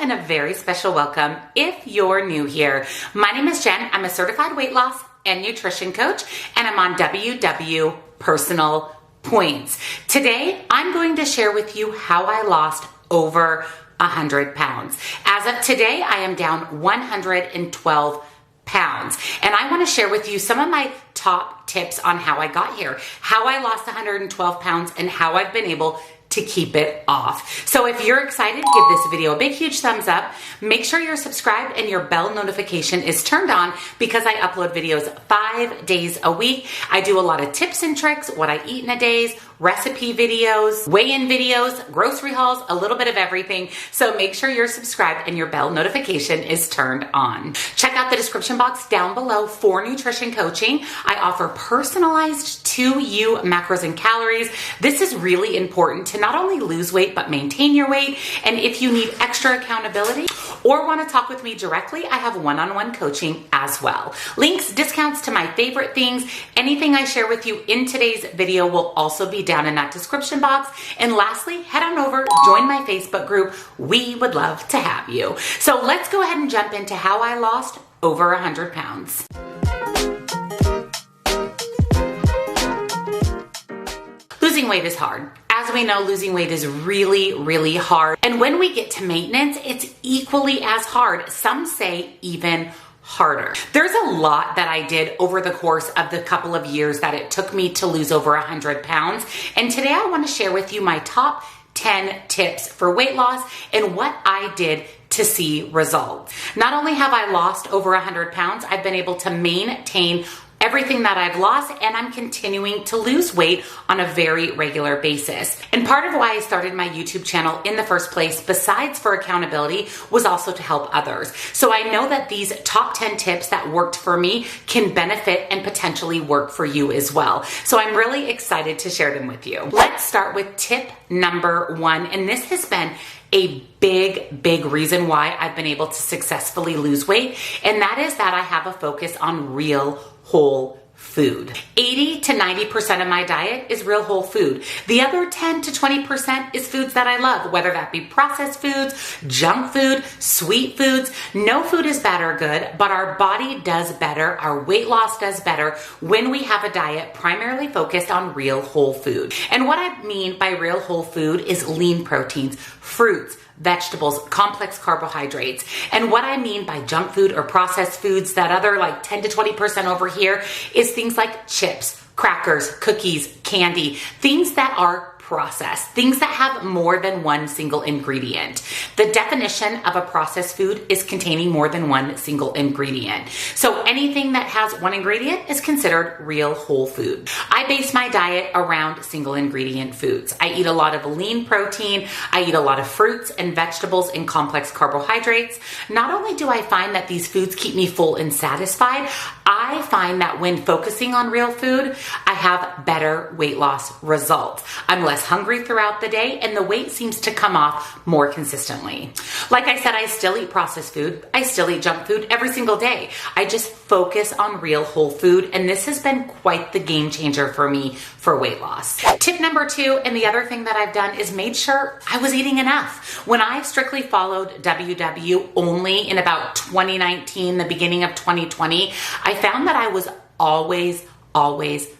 And a very special welcome if you're new here. My name is Jen. I'm a certified weight loss and nutrition coach, and I'm on WW Personal Points. Today, I'm going to share with you how I lost over 100 pounds. As of today, I am down 112 pounds. And I want to share with you some of my top tips on how I got here, how I lost 112 pounds, and how I've been able to keep it off. So if you're excited, give this video a big, huge thumbs up. Make sure you're subscribed and your bell notification is turned on because I upload videos 5 days a week. I do a lot of tips and tricks, what I eat in a day, recipe videos, weigh-in videos, grocery hauls, a little bit of everything. So make sure you're subscribed and your bell notification is turned on. Check out the description box down below for nutrition coaching. I offer personalized to you macros and calories. This is really important to not only lose weight, but maintain your weight. And if you need extra accountability or want to talk with me directly, I have one-on-one coaching as well. Links, discounts to my favorite things, anything I share with you in today's video will also be down in that description box. And lastly, head on over, join my Facebook group. We would love to have you. So let's go ahead and jump into how I lost over 100 pounds. Losing weight is hard. As we know, losing weight is really, really hard. And when we get to maintenance, it's equally as hard. Some say even harder. There's a lot that I did over the course of the couple of years that it took me to lose over 100 pounds. And today I want to share with you my top 10 tips for weight loss and what I did to see results. Not only have I lost over 100 pounds, I've been able to maintain everything that I've lost, and I'm continuing to lose weight on a very regular basis. And part of why I started my YouTube channel in the first place, besides for accountability, was also to help others. So I know that these top 10 tips that worked for me can benefit and potentially work for you as well. So I'm really excited to share them with you. Let's start with tip number 1, and this has been a big reason why I've been able to successfully lose weight, and that is that I have a focus on real whole food. 80 to 90% of my diet is real whole food. The other 10 to 20% is foods that I love, whether that be processed foods, junk food, sweet foods. No food is bad or good, but our body does better, our weight loss does better when we have a diet primarily focused on real whole food. And what I mean by real whole food is lean proteins, fruits, vegetables, complex carbohydrates. And what I mean by junk food or processed foods, that other like 10 to 20% over here, is things like chips, crackers, cookies, candy, things that are processed, things that have more than one single ingredient. The definition of a processed food is containing more than one single ingredient. So anything that has one ingredient is considered real whole food. I base my diet around single ingredient foods. I eat a lot of lean protein. I eat a lot of fruits and vegetables and complex carbohydrates. Not only do I find that these foods keep me full and satisfied, I find that when focusing on real food, I have better weight loss results. I'm less hungry throughout the day, and the weight seems to come off more consistently. Like I said, I still eat processed food. I still eat junk food every single day. I just focus on real whole food, and this has been quite the game changer for me for weight loss. Tip number 2, and the other thing that I've done is made sure I was eating enough. When I strictly followed WW only in about 2019, the beginning of 2020, I found that I was always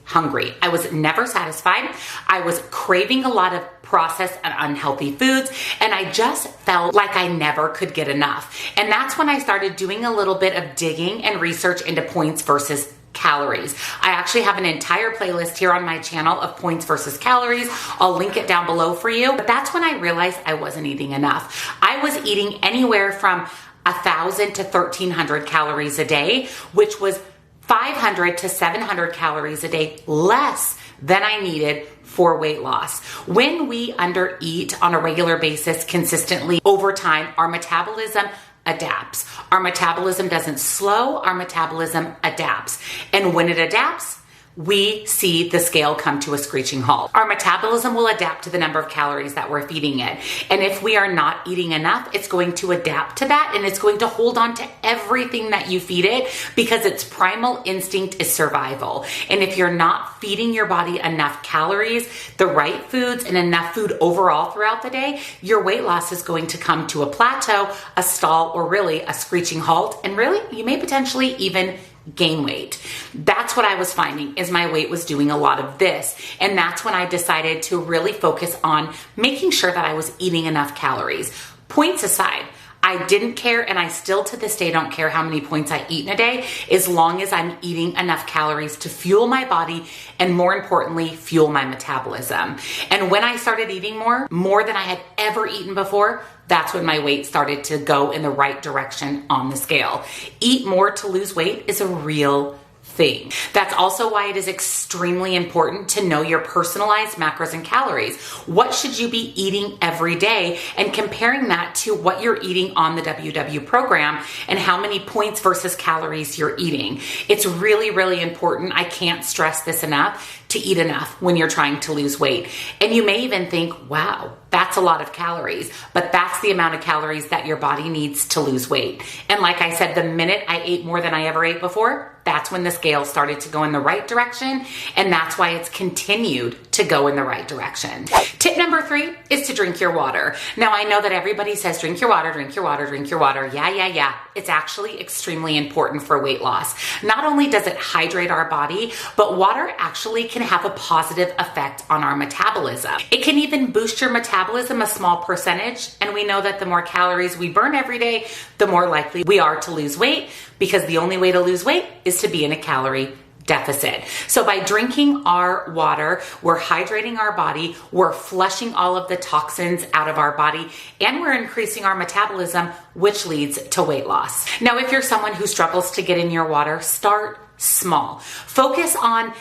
hungry. I was never satisfied. I was craving a lot of processed and unhealthy foods, and I just felt like I never could get enough. And that's when I started doing a little bit of digging and research into points versus calories. I actually have an entire playlist here on my channel of points versus calories. I'll link it down below for you. But that's when I realized I wasn't eating enough. I was eating anywhere from 1,000 to 1,300 calories a day, which was 500 to 700 calories a day less than I needed for weight loss. When we undereat on a regular basis consistently over time, our metabolism adapts. Our metabolism doesn't slow, our metabolism adapts. And when it adapts, we see the scale come to a screeching halt. Our metabolism will adapt to the number of calories that we're feeding it. And if we are not eating enough, it's going to adapt to that and it's going to hold on to everything that you feed it because its primal instinct is survival. And if you're not feeding your body enough calories, the right foods, and enough food overall throughout the day, your weight loss is going to come to a plateau, a stall, or really a screeching halt. And really, you may potentially even gain weight. That's what I was finding, is my weight was doing a lot of this. And that's when I decided to really focus on making sure that I was eating enough calories. Points aside, I didn't care, and I still to this day don't care how many points I eat in a day, as long as I'm eating enough calories to fuel my body and, more importantly, fuel my metabolism. And when I started eating more than I had ever eaten before, that's when my weight started to go in the right direction on the scale. Eat more to lose weight is a real thing. That's also why it is extremely important to know your personalized macros and calories. What should you be eating every day, and comparing that to what you're eating on the WW program and how many points versus calories you're eating. It's really, really important. I can't stress this enough, to eat enough when you're trying to lose weight. And you may even think, wow, that's a lot of calories, but that's the amount of calories that your body needs to lose weight. And like I said, the minute I ate more than I ever ate before, that's when the scale started to go in the right direction. And that's why it's continued to go in the right direction. Tip number 3 is to drink your water. Now, I know that everybody says, drink your water, drink your water, drink your water. Yeah. It's actually extremely important for weight loss. Not only does it hydrate our body, but water actually can have a positive effect on our metabolism. It can even boost your metabolism a small percentage. And we know that the more calories we burn every day, the more likely we are to lose weight, because the only way to lose weight is to be in a calorie deficit. So by drinking our water, we're hydrating our body, we're flushing all of the toxins out of our body, and we're increasing our metabolism, which leads to weight loss. Now, if you're someone who struggles to get in your water, start small. Focus on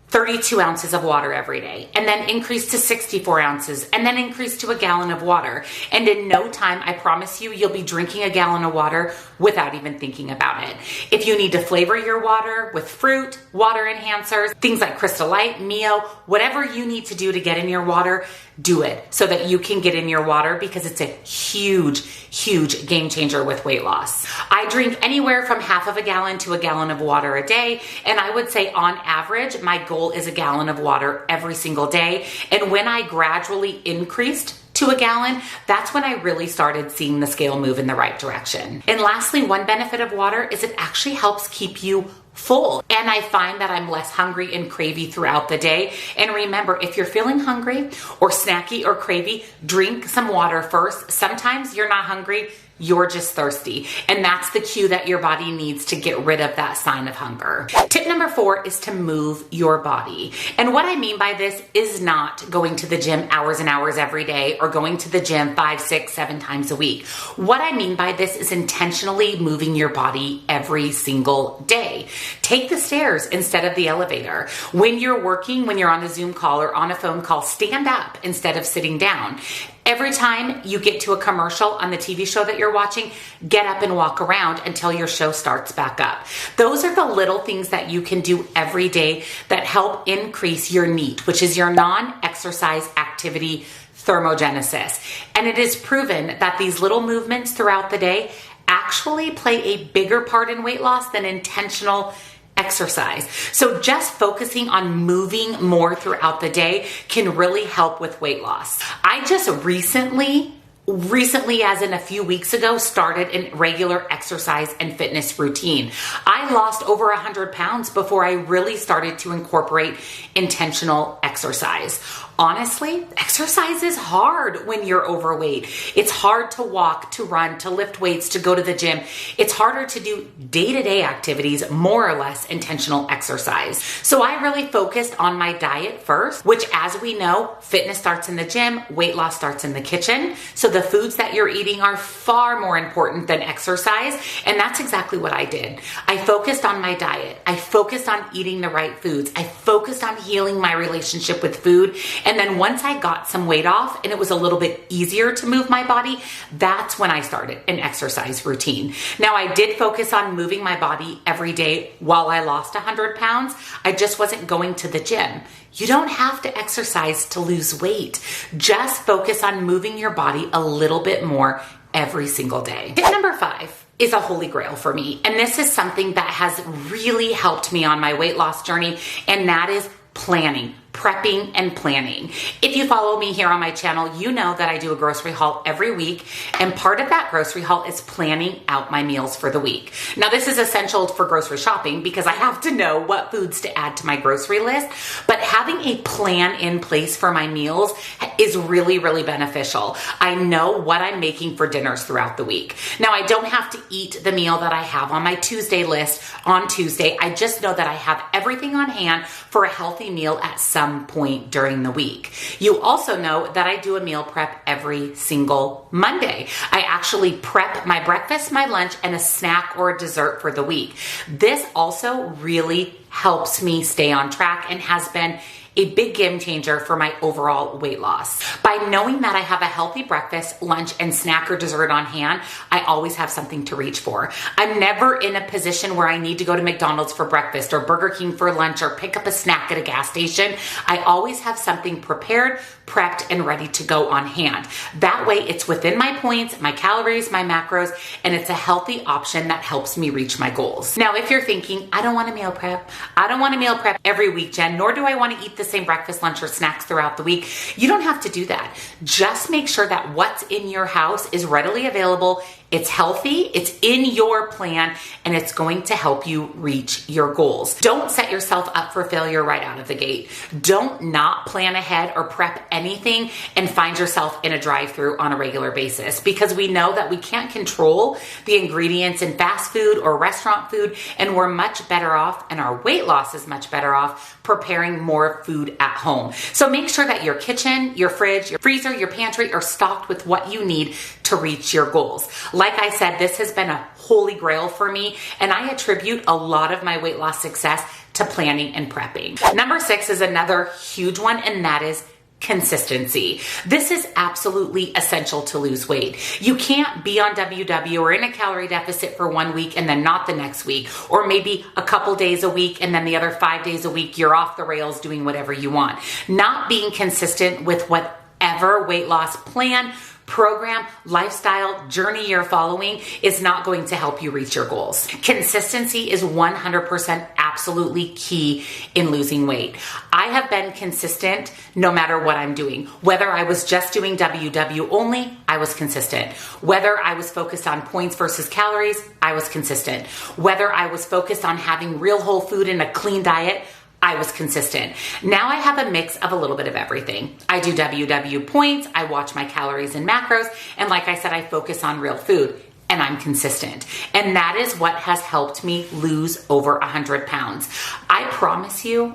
32 ounces of water every day, and then increase to 64 ounces, and then increase to a gallon of water. And in no time, I promise you, you'll be drinking a gallon of water without even thinking about it. If you need to flavor your water with fruit, water enhancers, things like Crystal Light, Mio, whatever you need to do to get in your water, do it so that you can get in your water, because it's a huge game changer with weight loss. I drink anywhere from half of a gallon to a gallon of water a day. And I would say on average, my goal is a gallon of water every single day. And when I gradually increased to a gallon, that's when I really started seeing the scale move in the right direction. And lastly, one benefit of water is it actually helps keep you full. And I find that I'm less hungry and cravey throughout the day. And remember, if you're feeling hungry or snacky or cravey, drink some water first. Sometimes you're not hungry, you're just thirsty. And that's the cue that your body needs to get rid of that sign of hunger. Tip number 4 is to move your body. And what I mean by this is not going to the gym hours and hours every day, or going to the gym 5, 6, 7 times a week. What I mean by this is intentionally moving your body every single day. Take the stairs instead of the elevator. When you're working, when you're on a Zoom call or on a phone call, stand up instead of sitting down. Every time you get to a commercial on the TV show that you're watching, get up and walk around until your show starts back up. Those are the little things that you can do every day that help increase your NEAT, which is your non-exercise activity thermogenesis. And it is proven that these little movements throughout the day actually play a bigger part in weight loss than intentional exercise. So just focusing on moving more throughout the day can really help with weight loss. I just recently, as in a few weeks ago, started a regular exercise and fitness routine. I lost over 100 pounds before I really started to incorporate intentional exercise. Honestly, exercise is hard when you're overweight. It's hard to walk, to run, to lift weights, to go to the gym. It's harder to do day-to-day activities, more or less intentional exercise. So I really focused on my diet first, which, as we know, fitness starts in the gym, weight loss starts in the kitchen. So the foods that you're eating are far more important than exercise. And that's exactly what I did. I focused on my diet. I focused on eating the right foods. I focused on healing my relationship with food. And then once I got some weight off and it was a little bit easier to move my body, that's when I started an exercise routine. Now, I did focus on moving my body every day while I lost 100 pounds. I just wasn't going to the gym. You don't have to exercise to lose weight. Just focus on moving your body a little bit more every single day. Tip number 5 is a holy grail for me. And this is something that has really helped me on my weight loss journey. And that is planning. Prepping and planning. If you follow me here on my channel, you know that I do a grocery haul every week, and part of that grocery haul is planning out my meals for the week. Now, this is essential for grocery shopping because I have to know what foods to add to my grocery list, but having a plan in place for my meals is really, really beneficial. I know what I'm making for dinners throughout the week. Now, I don't have to eat the meal that I have on my Tuesday list on Tuesday. I just know that I have everything on hand for a healthy meal at some point during the week. You also know that I do a meal prep every single Monday. I actually prep my breakfast, my lunch, and a snack or a dessert for the week. This also really helps me stay on track and has been a big game changer for my overall weight loss. By knowing that I have a healthy breakfast, lunch, and snack or dessert on hand, I always have something to reach for. I'm never in a position where I need to go to McDonald's for breakfast or Burger King for lunch or pick up a snack at a gas station. I always have something prepared, prepped, and ready to go on hand. That way it's within my points, my calories, my macros, and it's a healthy option that helps me reach my goals. Now, if you're thinking, I don't want to meal prep. I don't want to meal prep every week, Jen, nor do I want to eat the same breakfast, lunch, or snacks throughout the week. You don't have to do that. Just make sure that what's in your house is readily available, it's healthy, it's in your plan, and it's going to help you reach your goals. Don't set yourself up for failure right out of the gate. Don't not plan ahead or prep anything and find yourself in a drive-thru on a regular basis, because we know that we can't control the ingredients in fast food or restaurant food, and we're much better off, and our weight loss is much better off, preparing more food at home. So make sure that your kitchen, your fridge, your freezer, your pantry are stocked with what you need to reach your goals. Like I said, this has been a holy grail for me, and I attribute a lot of my weight loss success to planning and prepping. Number 6 is another huge one, and that is consistency. This is absolutely essential to lose weight. You can't be on WW or in a calorie deficit for 1 week and then not the next week, or maybe a couple days a week and then the other 5 days a week you're off the rails doing whatever you want. Not being consistent with whatever weight loss plan, program, lifestyle, journey you're following is not going to help you reach your goals. Consistency is 100% absolutely key in losing weight. I have been consistent no matter what I'm doing. Whether I was just doing WW only, I was consistent. Whether I was focused on points versus calories, I was consistent. Whether I was focused on having real whole food and a clean diet, I was consistent. Now I have a mix of a little bit of everything. I do WW points, I watch my calories and macros, and like I said, I focus on real food, and I'm consistent. And that is what has helped me lose over 100 pounds. I promise you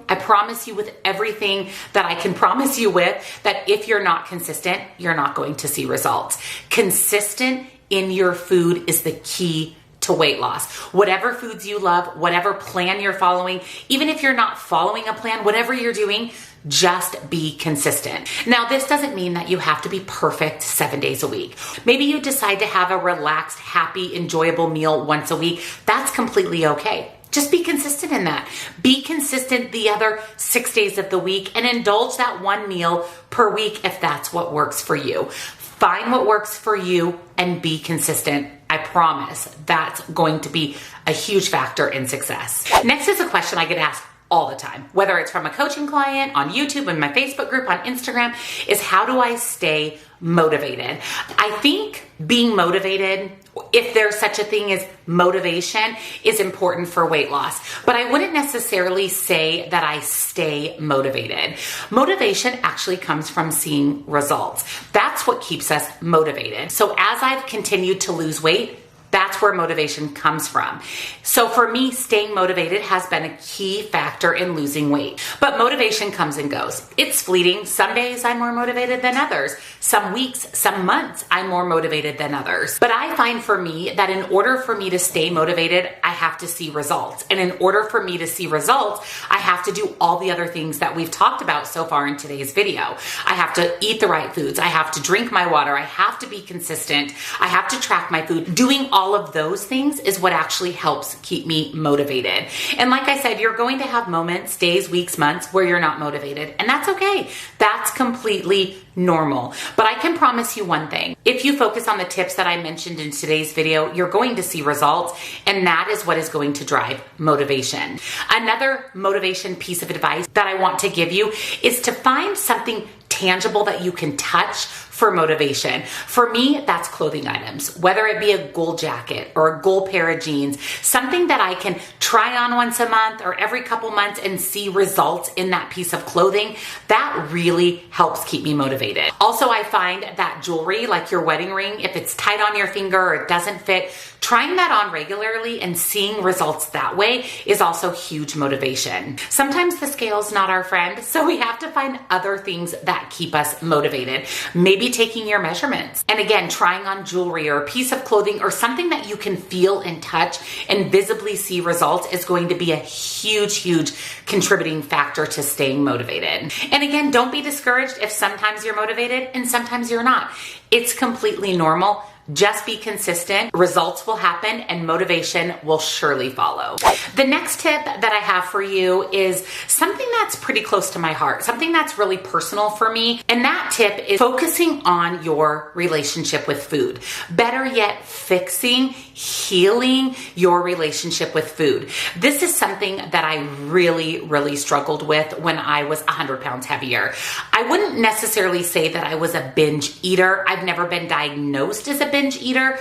with everything that I can promise you with, that if you're not consistent, you're not going to see results. Consistent in your food is the key to weight loss. Whatever foods you love, whatever plan you're following, even if you're not following a plan, whatever you're doing, just be consistent. Now, this doesn't mean that you have to be perfect 7 days a week. Maybe you decide to have a relaxed, happy, enjoyable meal once a week. That's completely okay. Just be consistent in that. Be consistent the other 6 days of the week and indulge that one meal per week if that's what works for you. Find what works for you and be consistent. I promise that's going to be a huge factor in success. Next is a question I get asked all the time, whether it's from a coaching client, on YouTube, in my Facebook group, on Instagram, is how do I stay motivated? I think being motivated, if there's such a thing as motivation, is important for weight loss. But I wouldn't necessarily say that I stay motivated. Motivation actually comes from seeing results. That's what keeps us motivated. So as I've continued to lose weight, That's where motivation comes from. So for me, staying motivated has been a key factor in losing weight. But motivation comes and goes. It's fleeting. Some days I'm more motivated than others. Some weeks, some months, I'm more motivated than others. But I find for me that in order for me to stay motivated, I have to see results. And in order for me to see results, I have to do all the other things that we've talked about so far in today's video. I have to eat the right foods. I have to drink my water. I have to be consistent. I have to track my food. Doing all of those things is what actually helps keep me motivated. And like I said, you're going to have moments, days, weeks, months where you're not motivated, and that's okay. That's completely normal. But I can promise you one thing. If you focus on the tips that I mentioned in today's video, you're going to see results, and that is what is going to drive motivation. Another motivation piece of advice that I want to give you is to find something tangible that you can touch for motivation. For me, that's clothing items, whether it be a gold jacket or a gold pair of jeans, something that I can try on once a month or every couple months and see results in that piece of clothing. That really helps keep me motivated. Also, I find that jewelry, like your wedding ring, if it's tight on your finger or it doesn't fit, trying that on regularly and seeing results that way is also huge motivation. Sometimes the scale's not our friend, so we have to find other things that keep us motivated. Maybe taking your measurements. And again, trying on jewelry or a piece of clothing or something that you can feel and touch and visibly see results is going to be a huge, huge contributing factor to staying motivated. And again, don't be discouraged if sometimes you're motivated and sometimes you're not. It's completely normal. Just be consistent, results will happen, and motivation will surely follow. The next tip that I have for you is something that's pretty close to my heart, something that's really personal for me. And that tip is focusing on your relationship with food. Better yet, fixing, healing your relationship with food. This is something that I really, really struggled with when I was 100 pounds heavier. I wouldn't necessarily say that I was a binge eater. I've never been diagnosed as a binge eater,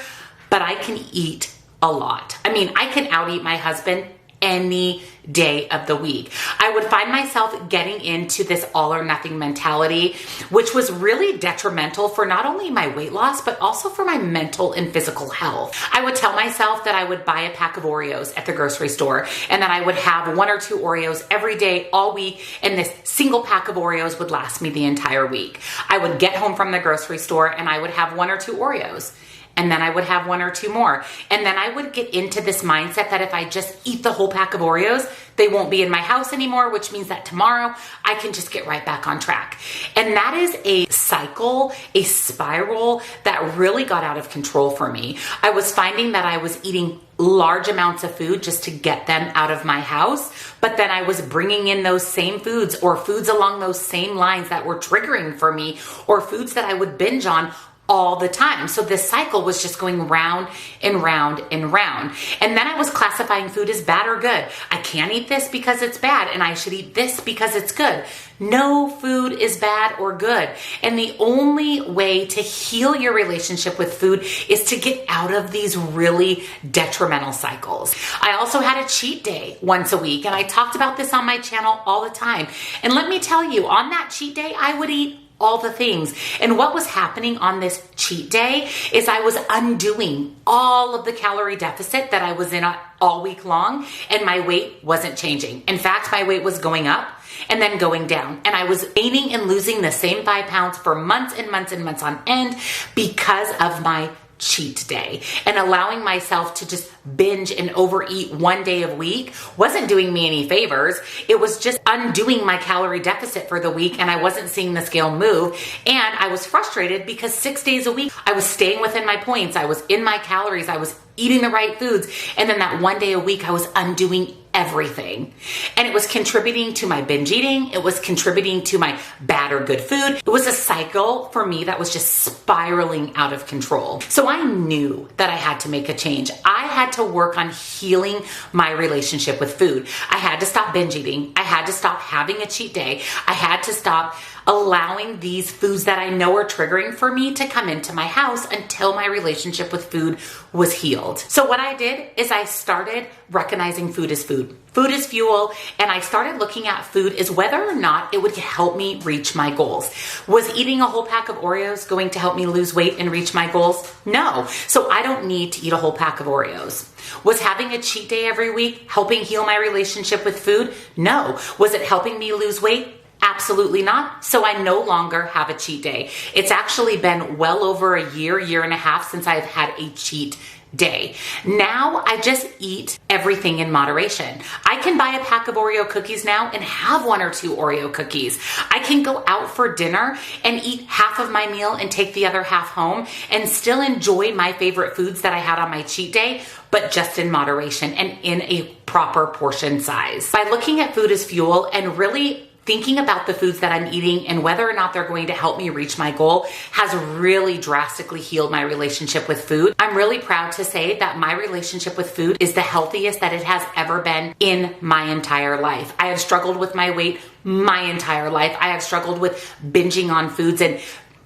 but I can eat a lot. I mean, I can out eat my husband any day of the week. I would find myself getting into this all or nothing mentality, which was really detrimental for not only my weight loss, but also for my mental and physical health. I would tell myself that I would buy a pack of Oreos at the grocery store and that I would have 1 or 2 Oreos every day, all week, and this single pack of Oreos would last me the entire week. I would get home from the grocery store and I would have 1 or 2 Oreos. And then I would have 1 or 2 more. And then I would get into this mindset that if I just eat the whole pack of Oreos, they won't be in my house anymore, which means that tomorrow I can just get right back on track. And that is a cycle, a spiral that really got out of control for me. I was finding that I was eating large amounts of food just to get them out of my house, but then I was bringing in those same foods or foods along those same lines that were triggering for me, or foods that I would binge on all the time. So this cycle was just going round and round and round. And then I was classifying food as bad or good. I can't eat this because it's bad, and I should eat this because it's good. No food is bad or good. And the only way to heal your relationship with food is to get out of these really detrimental cycles. I also had a cheat day once a week, and I talked about this on my channel all the time. And let me tell you, on that cheat day, I would eat all the things. And what was happening on this cheat day is I was undoing all of the calorie deficit that I was in all week long, and my weight wasn't changing. In fact, my weight was going up and then going down. And I was gaining and losing the same 5 pounds for months and months and months on end because of my cheat day. And allowing myself to just binge and overeat 1 day a week wasn't doing me any favors. It was just undoing my calorie deficit for the week, and I wasn't seeing the scale move. And I was frustrated because 6 days a week I was staying within my points. I was in my calories. I was eating the right foods. And then that 1 day a week I was undoing everything. And it was contributing to my binge eating. It was contributing to my bad or good food. It was a cycle for me that was just spiraling out of control. So I knew that I had to make a change. I had to work on healing my relationship with food. I had to stop binge eating. I had to stop having a cheat day. I had to stop allowing these foods that I know are triggering for me to come into my house until my relationship with food was healed. So what I did is I started recognizing food as food. food. Food is fuel, and I started looking at food as whether or not it would help me reach my goals. Was eating a whole pack of Oreos going to help me lose weight and reach my goals? No. So I don't need to eat a whole pack of Oreos. Was having a cheat day every week helping heal my relationship with food? No. Was it helping me lose weight? Absolutely not. So I no longer have a cheat day. It's actually been well over a year and a half since I've had a cheat day. Now I just eat everything in moderation. I can buy a pack of Oreo cookies now and have 1 or 2 Oreo cookies. I can go out for dinner and eat half of my meal and take the other half home and still enjoy my favorite foods that I had on my cheat day, but just in moderation and in a proper portion size. By looking at food as fuel and really thinking about the foods that I'm eating and whether or not they're going to help me reach my goal has really drastically healed my relationship with food. I'm really proud to say that my relationship with food is the healthiest that it has ever been in my entire life. I have struggled with my weight my entire life. I have struggled with binging on foods and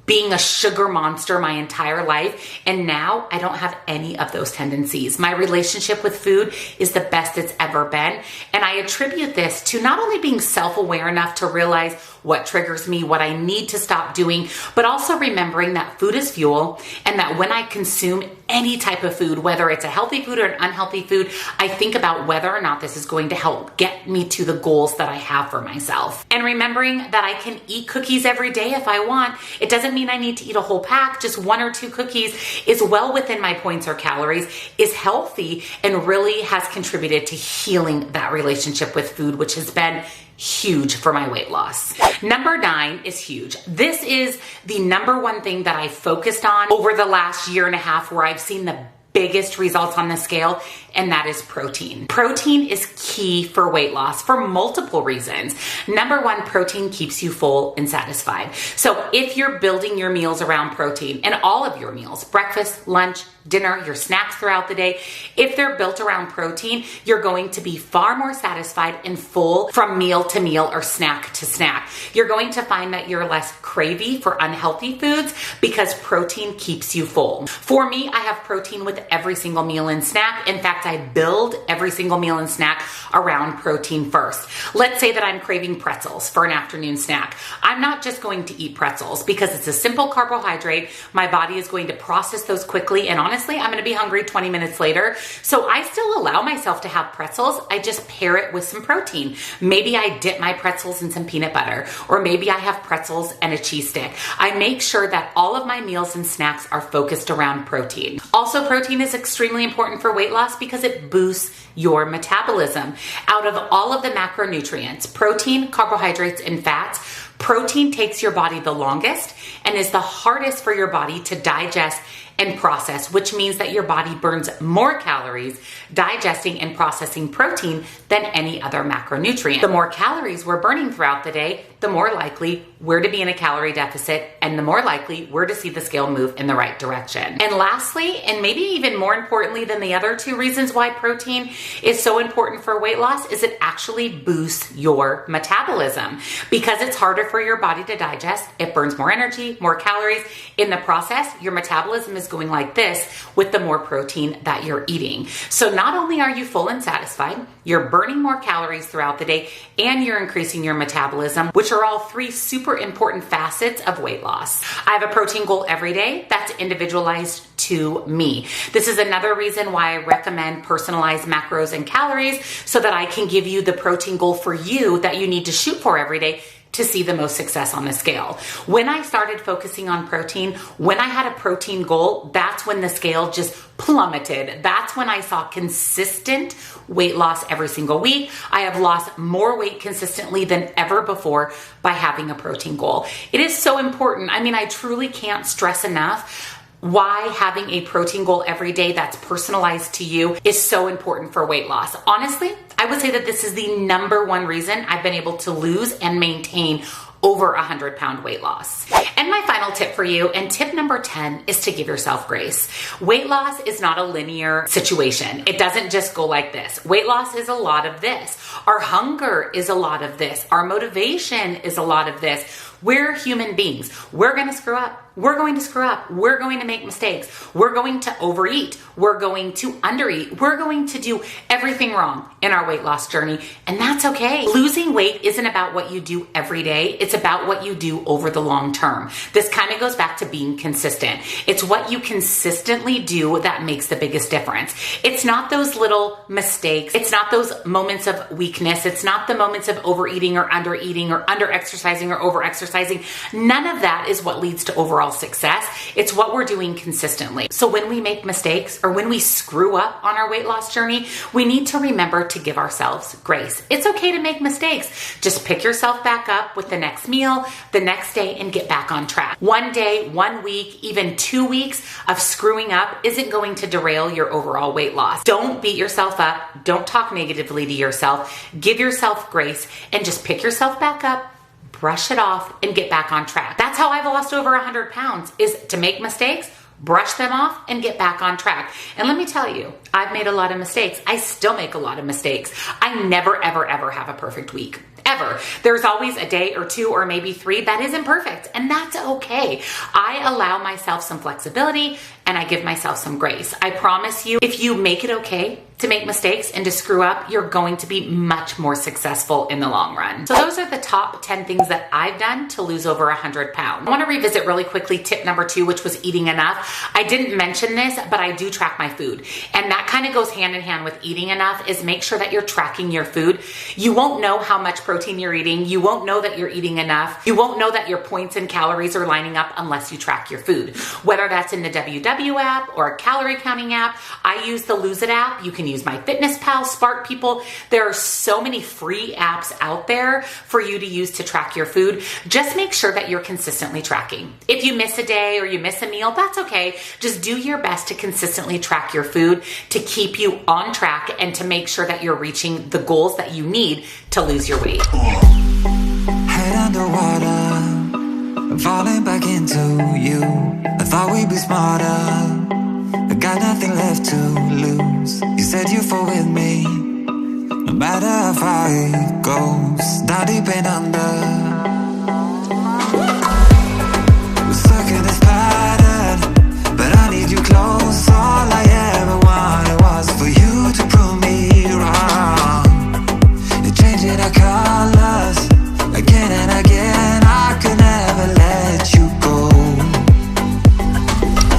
being a sugar monster my entire life. And now I don't have any of those tendencies. My relationship with food is the best it's ever been. And I attribute this to not only being self-aware enough to realize what triggers me, what I need to stop doing, but also remembering that food is fuel and that when I consume any type of food, whether it's a healthy food or an unhealthy food, I think about whether or not this is going to help get me to the goals that I have for myself. And remembering that I can eat cookies every day if I want. It doesn't mean I need to eat a whole pack. Just 1 or 2 cookies is well within my points or calories, is healthy, and really has contributed to healing that relationship with food, which has been huge for my weight loss. Number 9 is huge. This is the number 1 thing that I focused on over the last year and a half where I've seen the biggest results on the scale, and that is protein. Protein is key for weight loss for multiple reasons. Number 1, protein keeps you full and satisfied. So if you're building your meals around protein, and all of your meals, breakfast, lunch, dinner, your snacks throughout the day, if they're built around protein, you're going to be far more satisfied and full from meal to meal or snack to snack. You're going to find that you're less cravey for unhealthy foods because protein keeps you full. For me, I have protein with every single meal and snack. In fact, I build every single meal and snack around protein first. Let's say that I'm craving pretzels for an afternoon snack. I'm not just going to eat pretzels because it's a simple carbohydrate. My body is going to process those quickly, and honestly, I'm going to be hungry 20 minutes later. So I still allow myself to have pretzels. I just pair it with some protein. Maybe I dip my pretzels in some peanut butter, or maybe I have pretzels and a cheese stick. I make sure that all of my meals and snacks are focused around protein. Also, protein is extremely important for weight loss because it boosts your metabolism. Out of all of the macronutrients, protein, carbohydrates, and fats, protein takes your body the longest and is the hardest for your body to digest and process, which means that your body burns more calories digesting and processing protein than any other macronutrient. The more calories we're burning throughout the day, the more likely we're to be in a calorie deficit, and the more likely we're to see the scale move in the right direction. And lastly, and maybe even more importantly than the other 2 reasons why protein is so important for weight loss, is it actually boosts your metabolism. Because it's harder for your body to digest, it burns more energy, more calories. In the process, your metabolism is going like this with the more protein that you're eating. So not only are you full and satisfied, you're burning more calories throughout the day, and you're increasing your metabolism, which are all 3 super important facets of weight loss. I have a protein goal every day that's individualized to me. This is another reason why I recommend personalized macros and calories, so that I can give you the protein goal for you that you need to shoot for every day to see the most success on the scale. When I started focusing on protein, when I had a protein goal, that's when the scale just plummeted. That's when I saw consistent weight loss every single week. I have lost more weight consistently than ever before by having a protein goal. It is so important. I mean, I truly can't stress enough why having a protein goal every day that's personalized to you is so important for weight loss. Honestly, I would say that this is the number 1 reason I've been able to lose and maintain over 100-pound weight loss. And my final tip for you, and tip number 10, is to give yourself grace. Weight loss is not a linear situation. It doesn't just go like this. Weight loss is a lot of this. Our hunger is a lot of this. Our motivation is a lot of this. We're human beings. We're going to screw up. We're going to screw up. We're going to make mistakes. We're going to overeat. We're going to undereat. We're going to do everything wrong in our weight loss journey, and that's okay. Losing weight isn't about what you do every day. It's about what you do over the long term. This kind of goes back to being consistent. It's what you consistently do that makes the biggest difference. It's not those little mistakes. It's not those moments of weakness. It's not the moments of overeating or undereating or under-exercising or over-exercising. None of that is what leads to overall success. It's what we're doing consistently. So when we make mistakes or when we screw up on our weight loss journey, we need to remember to give ourselves grace. It's okay to make mistakes. Just pick yourself back up with the next meal, the next day, and get back on track. One day, 1 week, even 2 weeks of screwing up isn't going to derail your overall weight loss. Don't beat yourself up. Don't talk negatively to yourself. Give yourself grace and just pick yourself back up, brush it off, and get back on track. That's how I've lost over 100 pounds, is to make mistakes, brush them off, and get back on track. And let me tell you, I've made a lot of mistakes. I still make a lot of mistakes. I never, ever, ever have a perfect week. Ever. There's always a day or two or maybe 3 that isn't perfect, and that's okay. I allow myself some flexibility and I give myself some grace. I promise you, if you make it okay to make mistakes and to screw up, you're going to be much more successful in the long run. So those are the top 10 things that I've done to lose over 100 pounds. I want to revisit really quickly tip number 2, which was eating enough. I didn't mention this, but I do track my food. And that kind of goes hand in hand with eating enough, is make sure that you're tracking your food. You won't know how much protein you're eating. You won't know that you're eating enough. You won't know that your points and calories are lining up unless you track your food. Whether that's in the WW app or a calorie counting app, I use the Lose It app. You can use MyFitnessPal, Spark People. There are so many free apps out there for you to use to track your food. Just make sure that you're consistently tracking. If you miss a day or you miss a meal, that's okay. Just do your best to consistently track your food to keep you on track and to make sure that you're reaching the goals that you need to lose your weight. Head underwater, falling back into you. I thought we'd be smarter, I got nothing left to lose. You said you fall with me, no matter how far it goes. Down deep and under, we're stuck in this pattern, but I need you close. All I ever wanted was for you to prove me wrong. You're changing our colors again and again. I could never let you go.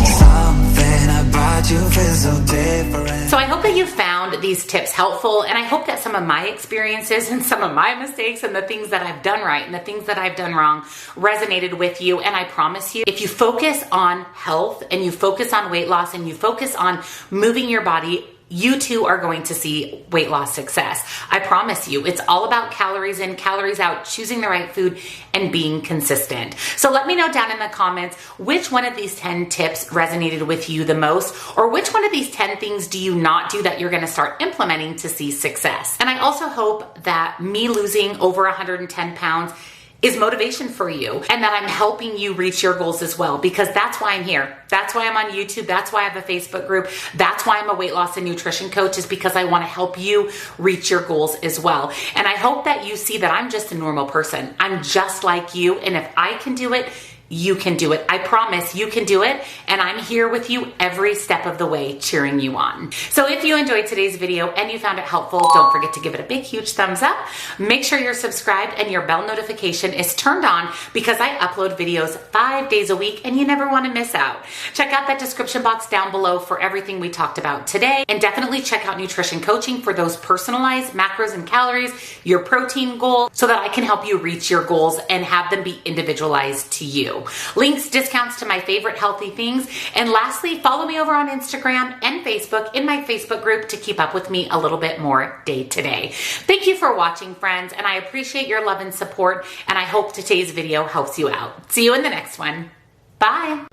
Something about you feels so different. So I hope that you found these tips helpful, and I hope that some of my experiences and some of my mistakes and the things that I've done right and the things that I've done wrong resonated with you. And I promise you, if you focus on health and you focus on weight loss and you focus on moving your body, you too are going to see weight loss success. I promise you, it's all about calories in, calories out, choosing the right food, and being consistent. So let me know down in the comments which one of these 10 tips resonated with you the most, or which one of these 10 things do you not do that you're gonna start implementing to see success. And I also hope that me losing over 110 pounds is motivation for you, and that I'm helping you reach your goals as well, because that's why I'm here. That's why I'm on YouTube. That's why I have a Facebook group. That's why I'm a weight loss and nutrition coach, is because I want to help you reach your goals as well. And I hope that you see that I'm just a normal person. I'm just like you, and if I can do it, you can do it. I promise you can do it, and I'm here with you every step of the way, cheering you on. So if you enjoyed today's video and you found it helpful, don't forget to give it a big, huge thumbs up. Make sure you're subscribed and your bell notification is turned on, because I upload videos 5 days a week and you never want to miss out. Check out that description box down below for everything we talked about today, and definitely check out nutrition coaching for those personalized macros and calories, your protein goal, so that I can help you reach your goals and have them be individualized to you. Links, discounts to my favorite healthy things. And lastly, follow me over on Instagram and Facebook in my Facebook group to keep up with me a little bit more day to day. Thank you for watching, friends, and I appreciate your love and support, and I hope today's video helps you out. See you in the next one. Bye.